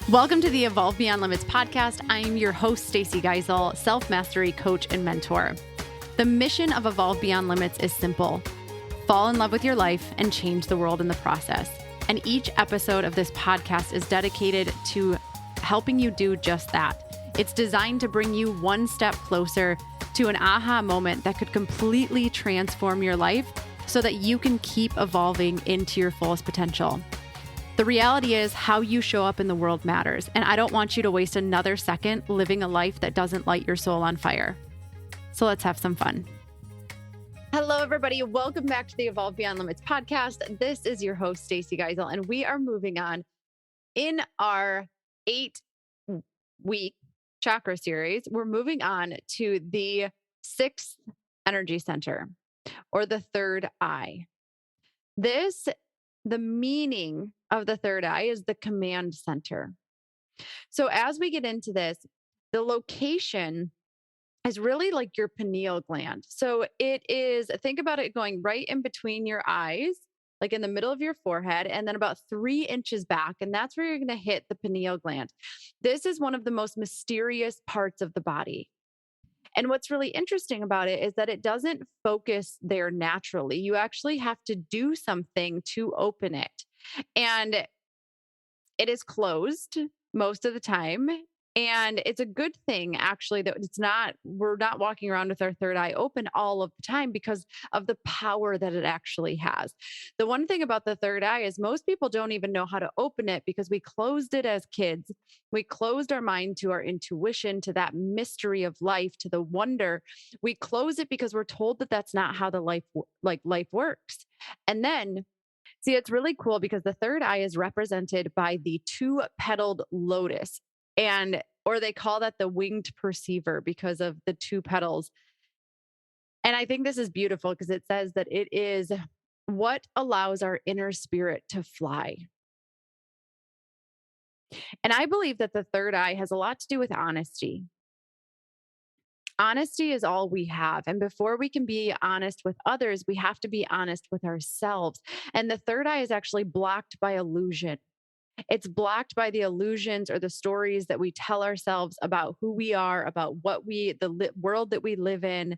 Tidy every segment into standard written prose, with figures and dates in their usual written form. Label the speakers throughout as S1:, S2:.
S1: Welcome to the Evolve Beyond Limits podcast. I'm your host, Stacey Geisel, self-mastery coach and mentor. The mission of Evolve Beyond Limits is simple. Fall in love with your life and change the world in the process. And each episode of this podcast is dedicated to helping you do just that. It's designed to bring you one step closer to an aha moment that could completely transform your life so that you can keep evolving into your fullest potential. The reality is how you show up in the world matters, and I don't want you to waste another second living a life that doesn't light your soul on fire. So let's have some fun. Hello, everybody. Welcome back to the Evolve Beyond Limits podcast. This is your host, Stacey Geisel, and we are moving on in our 8-week chakra series. We're moving on to the 6th energy center, or the third eye. The meaning of the third eye is the command center. So as we get into this, the location is really like your pineal gland. So it is, think about it going right in between your eyes, like in the middle of your forehead, and then about 3 inches back. And that's where you're going to hit the pineal gland. This is one of the most mysterious parts of the body. And what's really interesting about it is that it doesn't focus there naturally. You actually have to do something to open it. And it is closed most of the time. And it's a good thing, actually, that we're not walking around with our third eye open all of the time because of the power that it actually has. The one thing about the third eye is most people don't even know how to open it because we closed it as kids. We closed our mind to our intuition, to that mystery of life, to the wonder. We close it because we're told that that's not how the life works. And then see, it's really cool because the third eye is represented by the 2-petaled lotus. Or they call that the winged perceiver because of the 2 petals. And I think this is beautiful because it says that it is what allows our inner spirit to fly. And I believe that the third eye has a lot to do with honesty. Honesty is all we have. And before we can be honest with others, we have to be honest with ourselves. And the third eye is actually blocked by illusion. It's blocked by the illusions or the stories that we tell ourselves about who we are, about the world that we live in,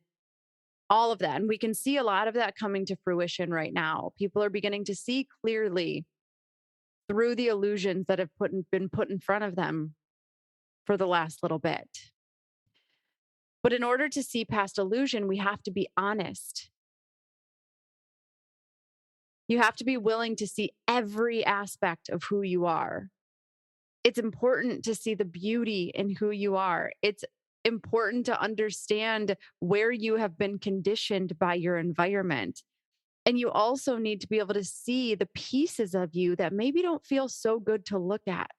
S1: all of that. And we can see a lot of that coming to fruition right now. People are beginning to see clearly through the illusions that have been put in front of them for the last little bit. But in order to see past illusion, we have to be honest. You have to be willing to see every aspect of who you are. It's important to see the beauty in who you are. It's important to understand where you have been conditioned by your environment. And you also need to be able to see the pieces of you that maybe don't feel so good to look at.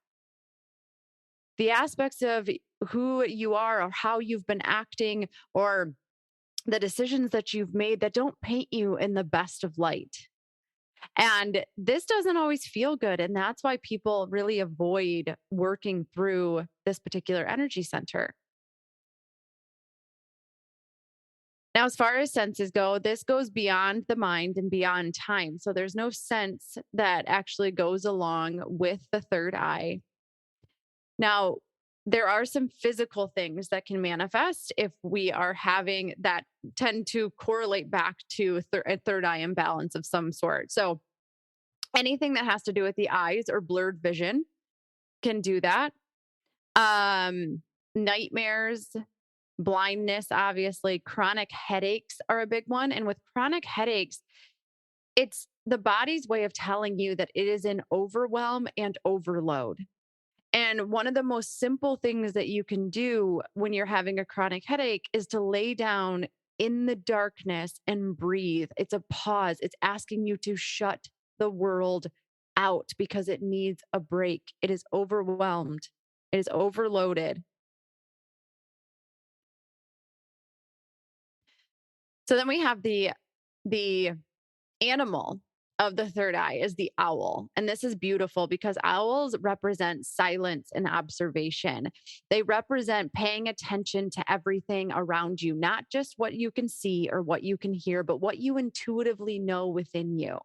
S1: The aspects of who you are or how you've been acting or the decisions that you've made that don't paint you in the best of light. And this doesn't always feel good. And that's why people really avoid working through this particular energy center. Now, as far as senses go, this goes beyond the mind and beyond time. So there's no sense that actually goes along with the third eye. Now, there are some physical things that can manifest if we are having that tend to correlate back to a third eye imbalance of some sort. So anything that has to do with the eyes or blurred vision can do that. Nightmares, blindness, obviously, chronic headaches are a big one. And with chronic headaches, it's the body's way of telling you that it is in overwhelm and overload. And one of the most simple things that you can do when you're having a chronic headache is to lay down in the darkness and breathe. It's a pause. It's asking you to shut the world out because it needs a break. It is overwhelmed. It is overloaded. So then we have the animal of the third eye is the owl. And this is beautiful because owls represent silence and observation. They represent paying attention to everything around you, not just what you can see or what you can hear, but what you intuitively know within you.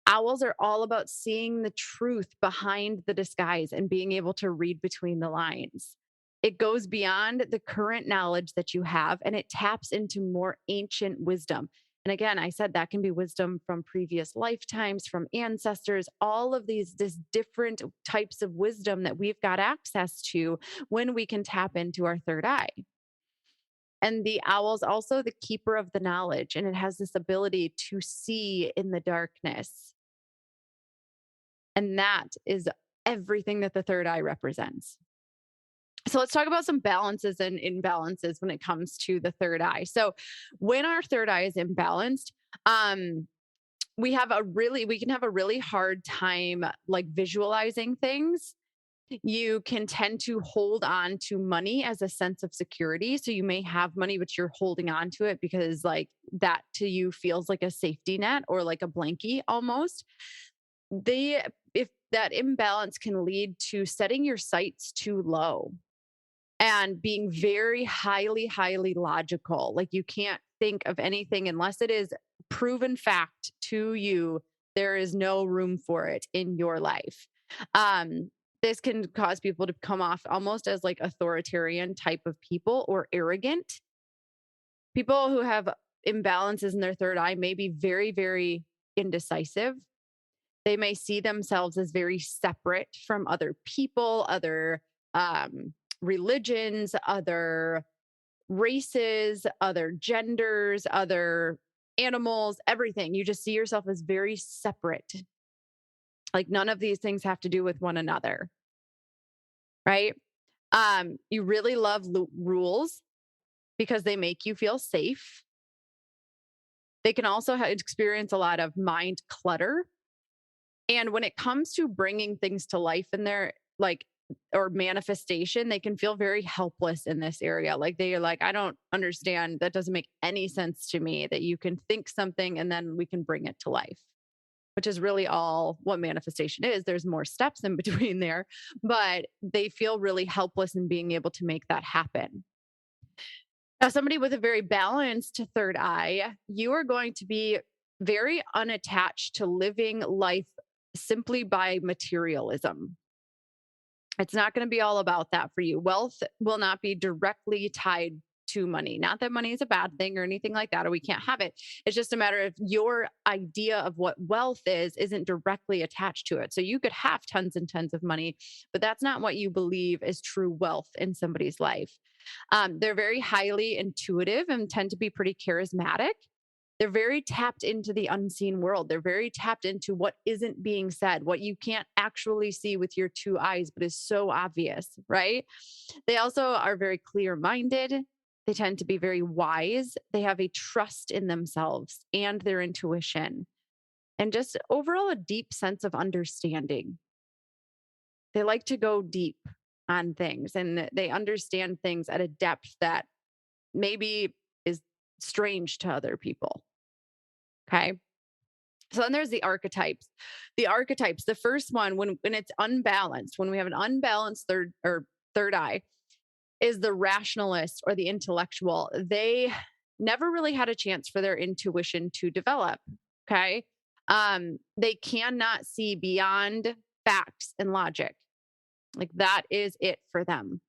S1: Owls are all about seeing the truth behind the disguise and being able to read between the lines. It goes beyond the current knowledge that you have and it taps into more ancient wisdom. And again, I said that can be wisdom from previous lifetimes, from ancestors, all of these different types of wisdom that we've got access to when we can tap into our third eye. And the owl's also the keeper of the knowledge, and it has this ability to see in the darkness. And that is everything that the third eye represents. So let's talk about some balances and imbalances when it comes to the third eye. So when our third eye is imbalanced, um, we can have a really hard time like visualizing things. You can tend to hold on to money as a sense of security. So you may have money, but you're holding on to it because like that to you feels like a safety net or like a blankie almost. They if that imbalance can lead to setting your sights too low and being very highly logical. Like you can't think of anything unless it is proven fact to you. There is no room for it in your life. Um, this can cause people to come off almost as like authoritarian type of people or arrogant. People who have imbalances in their third eye may be very indecisive. They may see themselves as very separate from other people, other religions, other races, other genders, other animals, everything. You just see yourself as very separate. Like none of these things have to do with one another, right? You really love rules because they make you feel safe. They can also experience a lot of mind clutter. And when it comes to bringing things to life in their like or manifestation, they can feel very helpless in this area. Like they're like, I don't understand. That doesn't make any sense to me that you can think something and then we can bring it to life, which is really all what manifestation is. There's more steps in between there, but they feel really helpless in being able to make that happen. Now, somebody with a very balanced third eye, you are going to be very unattached to living life simply by materialism. It's not going to be all about that for you. Wealth will not be directly tied to money. Not that money is a bad thing or anything like that, or we can't have it. It's just a matter of your idea of what wealth is isn't directly attached to it. So you could have tons and tons of money, but that's not what you believe is true wealth in somebody's life. They're very highly intuitive and tend to be pretty charismatic. They're very tapped into the unseen world. They're very tapped into what isn't being said, what you can't actually see with your two eyes, but is so obvious, right? They also are very clear minded. They tend to be very wise. They have a trust in themselves and their intuition, and just overall a deep sense of understanding. They like to go deep on things and they understand things at a depth that maybe is strange to other people. Okay. So then there's the archetypes. The archetypes, the first one, when it's unbalanced, when we have an unbalanced third eye, is the rationalist or the intellectual. They never really had a chance for their intuition to develop. Okay. They cannot see beyond facts and logic. Like that is it for them.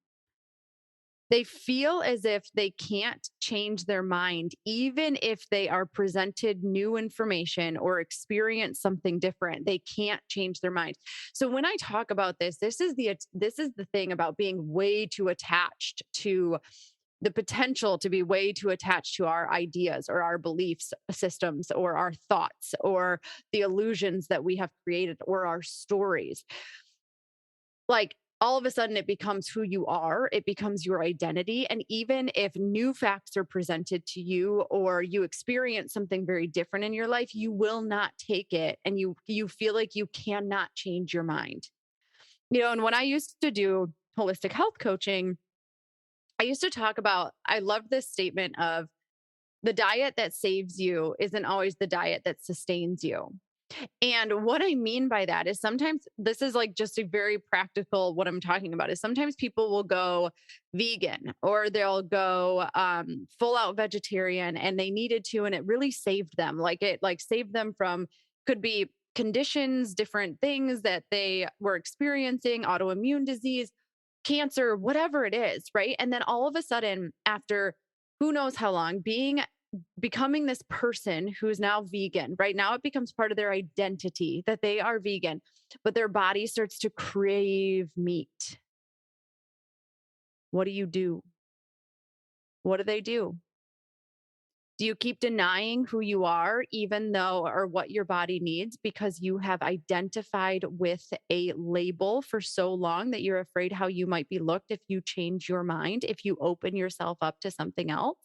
S1: They feel as if they can't change their mind, even if they are presented new information or experience something different. They can't change their mind. So when I talk about this is the thing about being way too attached to the potential to be way too attached to our ideas or our beliefs systems or our thoughts or the illusions that we have created or our stories. Like all of a sudden it becomes who you are, it becomes your identity. And even if new facts are presented to you or you experience something very different in your life, you will not take it and you feel like you cannot change your mind. And when I used to do holistic health coaching, I used to talk about, I love this statement of the diet that saves you isn't always the diet that sustains you. And what I mean by that is sometimes this is like just a very practical, what I'm talking about is sometimes people will go vegan or they'll go full out vegetarian and they needed to, and it really saved them. Like it like saved them from, could be conditions, different things that they were experiencing, autoimmune disease, cancer, whatever it is, right? And then all of a sudden, after who knows how long, becoming this person who's now vegan, right? Now it becomes part of their identity that they are vegan, but their body starts to crave meat. What do you do? What do they do? Do you keep denying who you are, even though or what your body needs because you have identified with a label for so long that you're afraid how you might be looked if you change your mind, if you open yourself up to something else?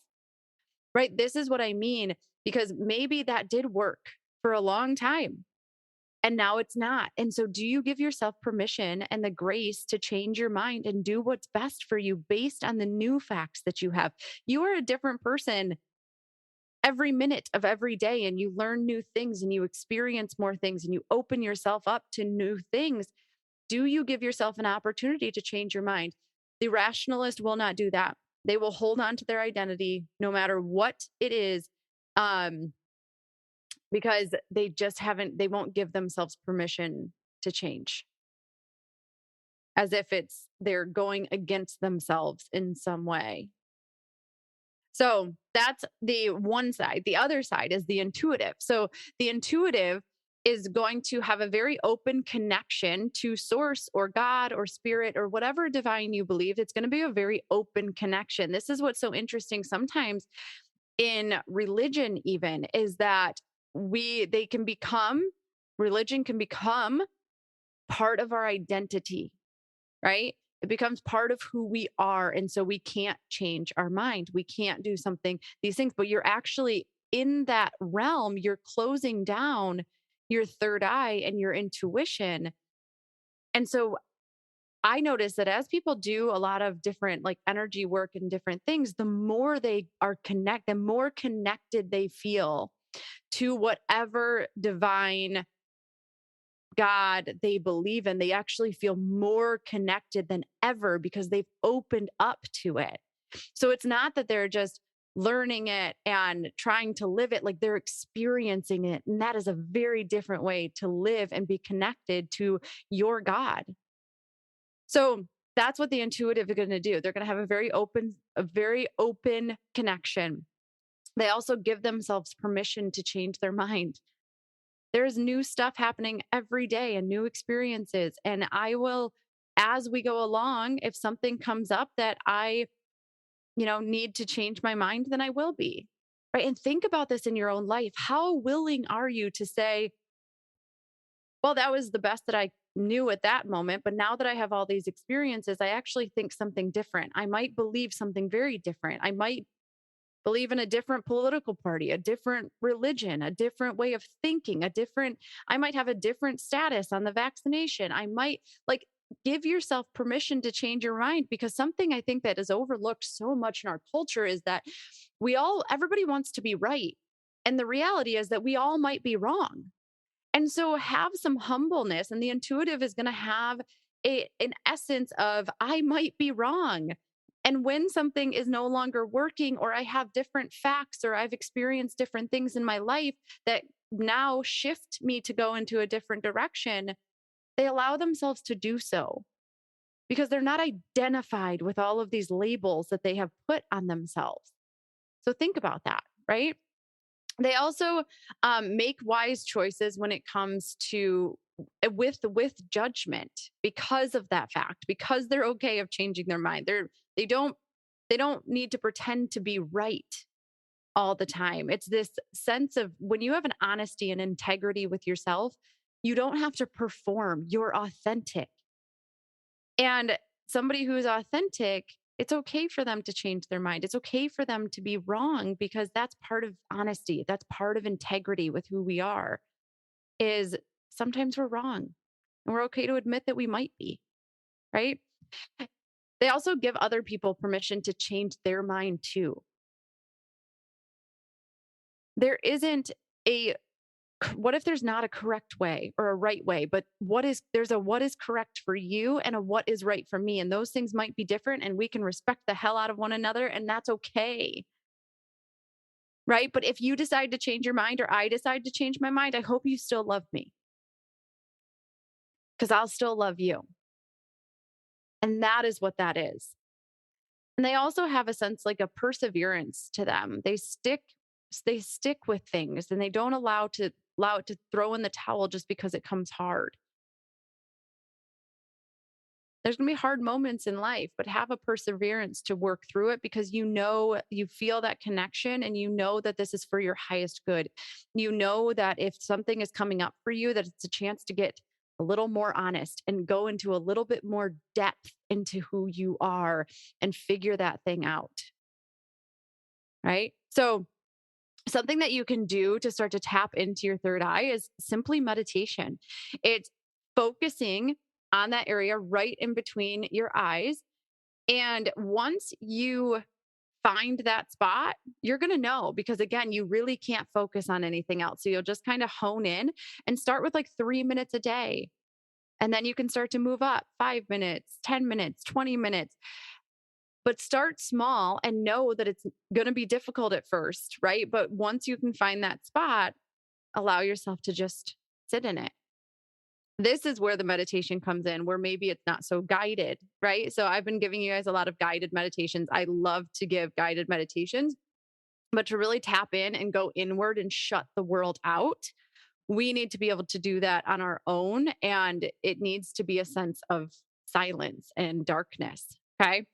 S1: Right? This is what I mean, because maybe that did work for a long time and now it's not. And so, do you give yourself permission and the grace to change your mind and do what's best for you based on the new facts that you have? You are a different person every minute of every day, and you learn new things and you experience more things and you open yourself up to new things. Do you give yourself an opportunity to change your mind? The rationalist will not do that. They will hold on to their identity no matter what it is, um, because they won't give themselves permission to change, as if they're going against themselves in some way. So that's the one side. The other side is the intuitive. So the intuitive is going to have a very open connection to source or God or spirit or whatever divine you believe. It's going to be a very open connection. This is what's so interesting sometimes in religion, even, is that they can become, religion can become part of our identity, right? It becomes part of who we are. And so we can't change our mind. We can't do these things, but you're actually in that realm, you're closing down your third eye and your intuition. And so I notice that as people do a lot of different like energy work and different things, the more they are the more connected they feel to whatever divine God they believe in, they actually feel more connected than ever because they've opened up to it. So it's not that they're just learning it and trying to live it, like they're experiencing it. And that is a very different way to live and be connected to your God. So that's what the intuitive are going to do. They're going to have a very open connection. They also give themselves permission to change their mind. There's new stuff happening every day and new experiences. And I will, as we go along, if something comes up that I, need to change my mind, then I will be. Right. And think about this in your own life. How willing are you to say, well, that was the best that I knew at that moment. But now that I have all these experiences, I actually think something different. I might believe something very different. I might believe in a different political party, a different religion, a different way of thinking, I might have a different status on the vaccination. I might like give yourself permission to change your mind, because something I think that is overlooked so much in our culture is that everybody wants to be right. And the reality is that we all might be wrong. And so have some humbleness, and the intuitive is going to have an essence of, I might be wrong. And when something is no longer working, or I have different facts, or I've experienced different things in my life that now shift me to go into a different direction, they allow themselves to do so because they're not identified with all of these labels that they have put on themselves. So think about that, right? They also make wise choices when it comes to with judgment because of that fact, because they're okay of changing their mind. They don't they don't need to pretend to be right all the time. It's this sense of when you have an honesty and integrity with yourself, you don't have to perform. You're authentic. And somebody who's authentic, it's okay for them to change their mind. It's okay for them to be wrong, because that's part of honesty. That's part of integrity with who we are, is sometimes we're wrong and we're okay to admit that we might be, right? They also give other people permission to change their mind too. There isn't a what if there's not a correct way or a right way, but there's a what is correct for you and a what is right for me. And those things might be different, and we can respect the hell out of one another, and that's okay. Right. But if you decide to change your mind, or I decide to change my mind, I hope you still love me. because I'll still love you. And that is what that is. And they also have a sense like a perseverance to them. They stick with things and they don't allow it to throw in the towel just because it comes hard. There's going to be hard moments in life, but have a perseverance to work through it because you feel that connection and you know that this is for your highest good. You know that if something is coming up for you, that it's a chance to get a little more honest and go into a little bit more depth into who you are and figure that thing out. Right. So, something that you can do to start to tap into your third eye is simply meditation. It's focusing on that area right in between your eyes. And once you find that spot, you're going to know because, again, you really can't focus on anything else. So you'll just kind of hone in and start with like 3 minutes a day. And then you can start to move up 5 minutes, 10 minutes, 20 minutes. But start small and know that it's going to be difficult at first, right? But once you can find that spot, allow yourself to just sit in it. This is where the meditation comes in, where maybe it's not so guided, right? So I've been giving you guys a lot of guided meditations. I love to give guided meditations, but to really tap in and go inward and shut the world out, we need to be able to do that on our own. And it needs to be a sense of silence and darkness. Okay.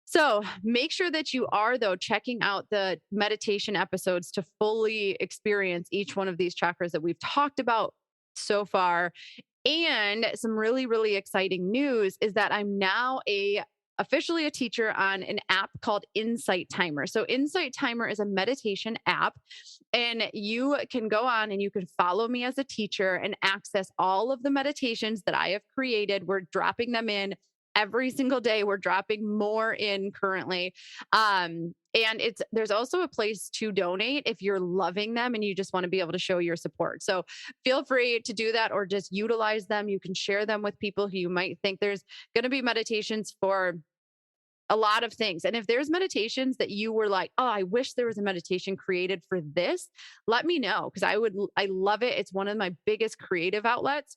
S1: So make sure that you are, though, checking out the meditation episodes to fully experience each one of these chakras that we've talked about so far. And some really, really exciting news is that I'm now officially a teacher on an app called Insight Timer. So Insight Timer is a meditation app, and you can go on and you can follow me as a teacher and access all of the meditations that I have created. We're dropping them in every single day. We're dropping more in currently. And there's also a place to donate if you're loving them and you just want to be able to show your support. So feel free to do that or just utilize them. You can share them with people who you might think. There's going to be meditations for a lot of things. And if there's meditations that you were like, oh, I wish there was a meditation created for this, let me know because I love it. It's one of my biggest creative outlets.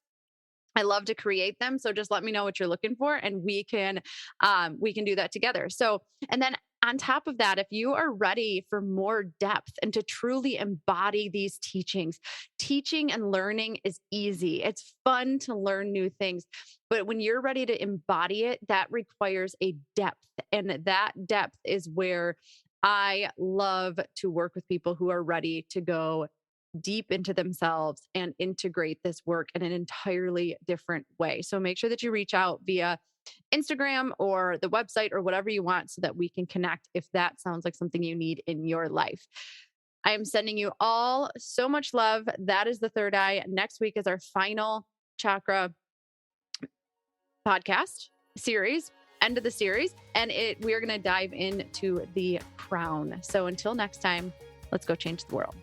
S1: I love to create them. So just let me know what you're looking for and we can do that together. So, and then on top of that, if you are ready for more depth and to truly embody these teachings, teaching and learning is easy. It's fun to learn new things. But when you're ready to embody it, that requires a depth. And that depth is where I love to work with people who are ready to go deep into themselves and integrate this work in an entirely different way. So make sure that you reach out via Instagram or the website or whatever you want so that we can connect if that sounds like something you need in your life. I am sending you all so much love. That is the third eye. Next week is our final chakra podcast series, end of the series, and we are going to dive into the crown. So until next time, let's go change the world.